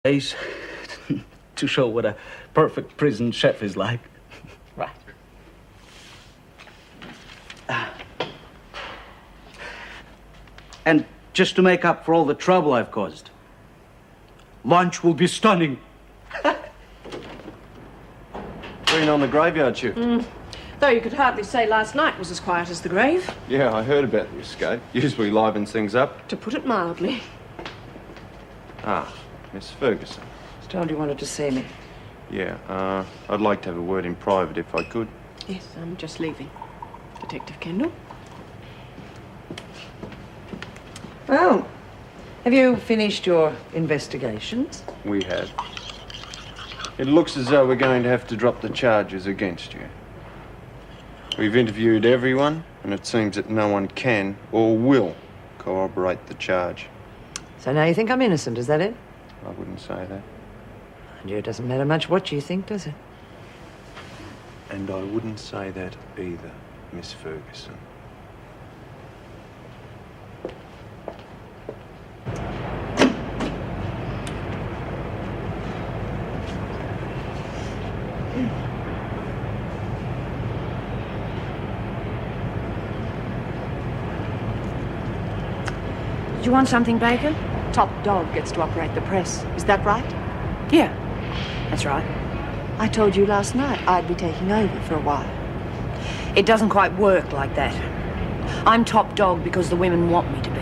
Place to show what a perfect prison chef is like. Right. And just to make up for all the trouble I've caused, lunch will be stunning. Been on the graveyard shift. Though you could hardly say last night was as quiet as the grave. Yeah, I heard about the escape. Usually livens things up. To put it mildly. Ah, Miss Ferguson. I was told you wanted to see me. Yeah, I'd like to have a word in private if I could. Yes, I'm just leaving. Detective Kendall. Well, have you finished your investigations? We have. It looks as though we're going to have to drop the charges against you. We've interviewed everyone, and it seems that no one can or will corroborate the charge. So now you think I'm innocent, is that it? I wouldn't say that. And it doesn't matter much what you think, does it? And I wouldn't say that either, Miss Ferguson. Did you want something, Baker? Top dog gets to operate the press. Is that right? Yeah, that's right. I told you last night I'd be taking over for a while. It doesn't quite work like that. I'm top dog because the women want me to be.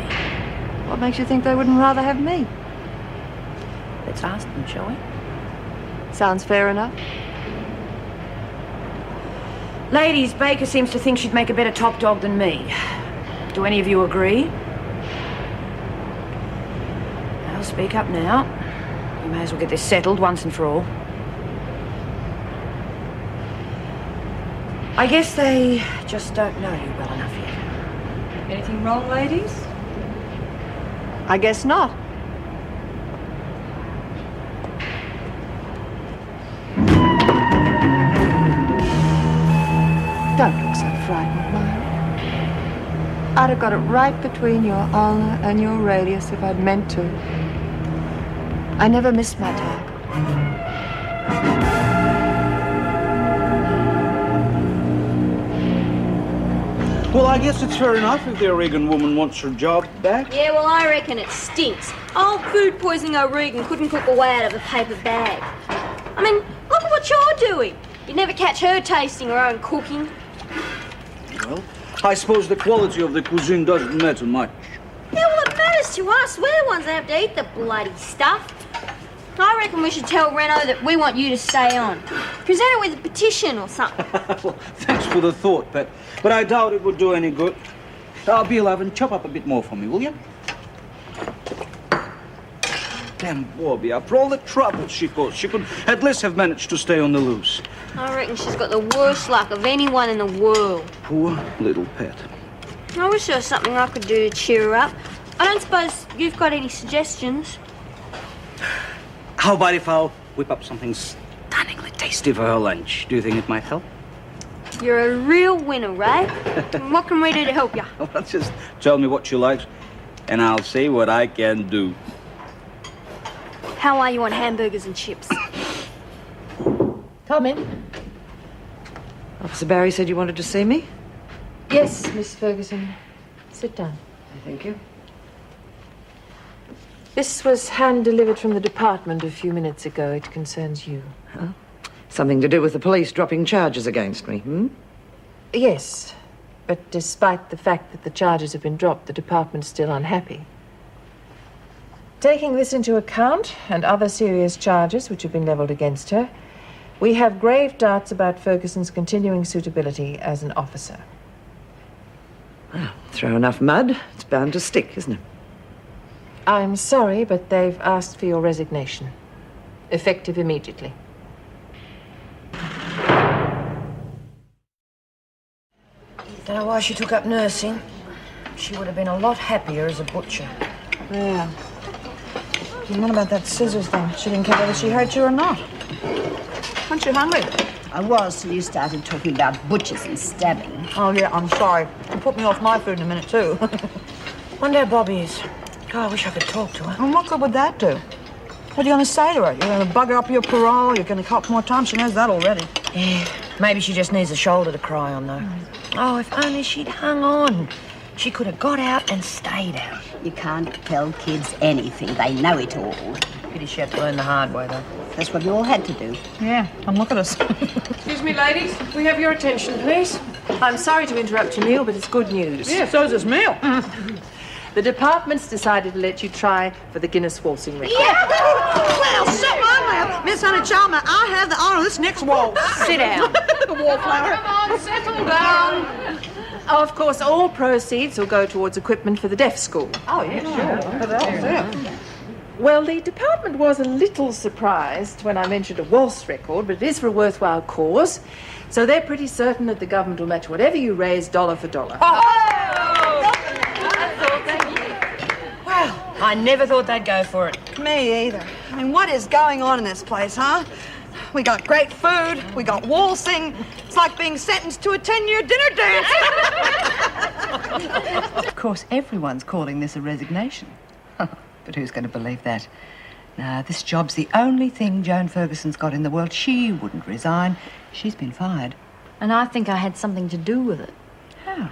What makes you think they wouldn't rather have me? Let's ask them, shall we? Sounds fair enough. Ladies, Baker seems to think she'd make a better top dog than me. Do any of you agree? Well, speak up now. You may as well get this settled once and for all. I guess they just don't know you well enough yet. Anything wrong, ladies? I guess not. Don't look so frightened, Myra. I'd have got it right between your ulna and your radius if I'd meant to. I never missed my target. Well, I guess it's fair enough if the Oregon woman wants her job back. Yeah, well, I reckon it stinks. Old food poisoning O'Regan couldn't cook away out of a paper bag. I mean, look at what you're doing. You'd never catch her tasting her own cooking. Well, I suppose the quality of the cuisine doesn't matter much. Yeah, well, it matters to us. We're the ones that have to eat the bloody stuff. I reckon we should tell Reno that we want you to stay on. Present it with a petition or something. Well, thanks for the thought, Pet. But I doubt it would do any good. B11, chop up a bit more for me, will you? Damn Bobby, after all the trouble she caused, she could at least have managed to stay on the loose. I reckon she's got the worst luck of anyone in the world. Poor little Pet. I wish there was something I could do to cheer her up. I don't suppose you've got any suggestions? How about if I'll whip up something stunningly tasty for her lunch? Do you think it might help? You're a real winner, Ray. What can we do to help you? Well, just tell me what she likes, and I'll see what I can do. How are you on hamburgers and chips? Come in. Officer Barry said you wanted to see me? Yes, Miss Ferguson. Sit down. Thank you. This was hand-delivered from the department a few minutes ago. It concerns you. Huh? Something to do with the police dropping charges against me, hmm? Yes, but despite the fact that the charges have been dropped, the department's still unhappy. Taking this into account, and other serious charges which have been leveled against her, we have grave doubts about Ferguson's continuing suitability as an officer. Well, throw enough mud, it's bound to stick, isn't it? I'm sorry, but they've asked for your resignation. Effective immediately. Don't know why she took up nursing. She would have been a lot happier as a butcher. Yeah. And what about that scissors thing? She didn't care whether she hurt you or not. Aren't you hungry? I was till you started talking about butchers and stabbing. Oh, yeah, I'm sorry. You put me off my food in a minute, too. Wonder where Bobby is. God, I wish I could talk to her. And what good would that do? What are you going to say to her? You're going to bugger up your parole, you're going to cop more time. She knows that already. Yeah, maybe she just needs a shoulder to cry on, though. Oh, if only she'd hung on. She could have got out and stayed out. You can't tell kids anything. They know it all. Pity she had to learn the hard way, though. That's what we all had to do. Yeah, and look at us. Excuse me, ladies. We have your attention, please. I'm sorry to interrupt your meal, but it's good news. Yeah, so's this meal. The department's decided to let you try for the Guinness waltzing record. Well, so now, Miss Honey Chalmer, I have the honor of this next waltz. Sit down. The wallflower. Come on, settle down. Oh, of course, all proceeds will go towards equipment for the deaf school. Oh, yeah, sure. Well, the department was a little surprised when I mentioned a waltz record, but it is for a worthwhile cause. So they're pretty certain that the government will match whatever you raise dollar for dollar. Well, I never thought they'd go for it. Me either. I mean, what is going on in this place, huh? We got great food, we got waltzing. It's like being sentenced to a 10-year dinner dance. Of course, everyone's calling this a resignation. But who's going to believe that? Now, this job's the only thing Joan Ferguson's got in the world. She wouldn't resign. She's been fired. And I think I had something to do with it. How?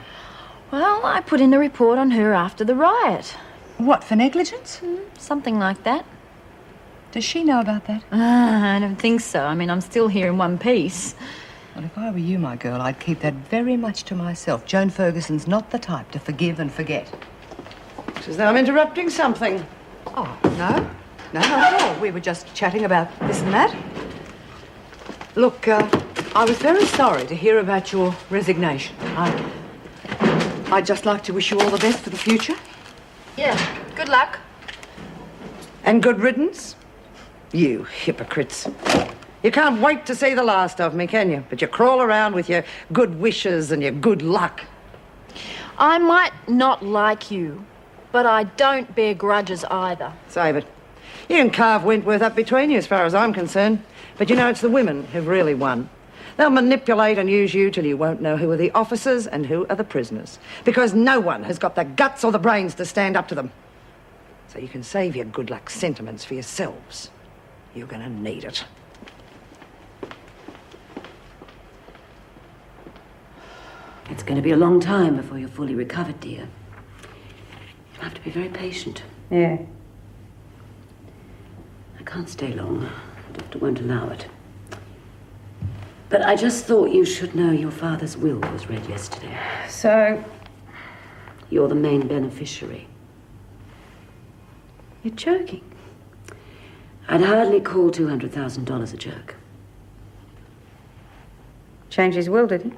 Well, I put in a report on her after the riot. What, for negligence? Something like that. Does she know about that? I don't think so. I mean, I'm still here in one piece. Well, if I were you, my girl, I'd keep that very much to myself. Joan Ferguson's not the type to forgive and forget. Looks as though I'm interrupting something. Oh, no. No, not at all. We were just chatting about this and that. Look, I was very sorry to hear about your resignation. I'd just like to wish you all the best for the future. Yeah, good luck. And good riddance. You hypocrites. You can't wait to see the last of me, can you? But you crawl around with your good wishes and your good luck. I might not like you, but I don't bear grudges either. Save it. You can carve Wentworth up between you as far as I'm concerned. But you know, it's the women who've really won. They'll manipulate and use you till you won't know who are the officers and who are the prisoners. Because no one has got the guts or the brains to stand up to them. So you can save your good luck sentiments for yourselves. You're going to need it. It's going to be a long time before you're fully recovered, dear. You'll have to be very patient. Yeah. I can't stay long. The doctor won't allow it. But I just thought you should know your father's will was read yesterday. So, You're the main beneficiary. You're joking. I'd hardly call $200,000 a joke. change his will, did he?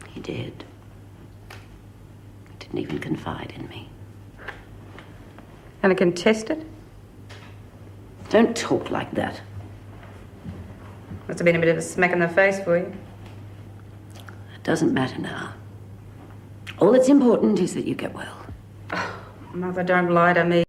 He did. He didn't even confide in me. And I contest it? Don't talk like that. Must have been a bit of a smack in the face for you. It doesn't matter now. All that's important is that you get well. Mother, don't lie to me.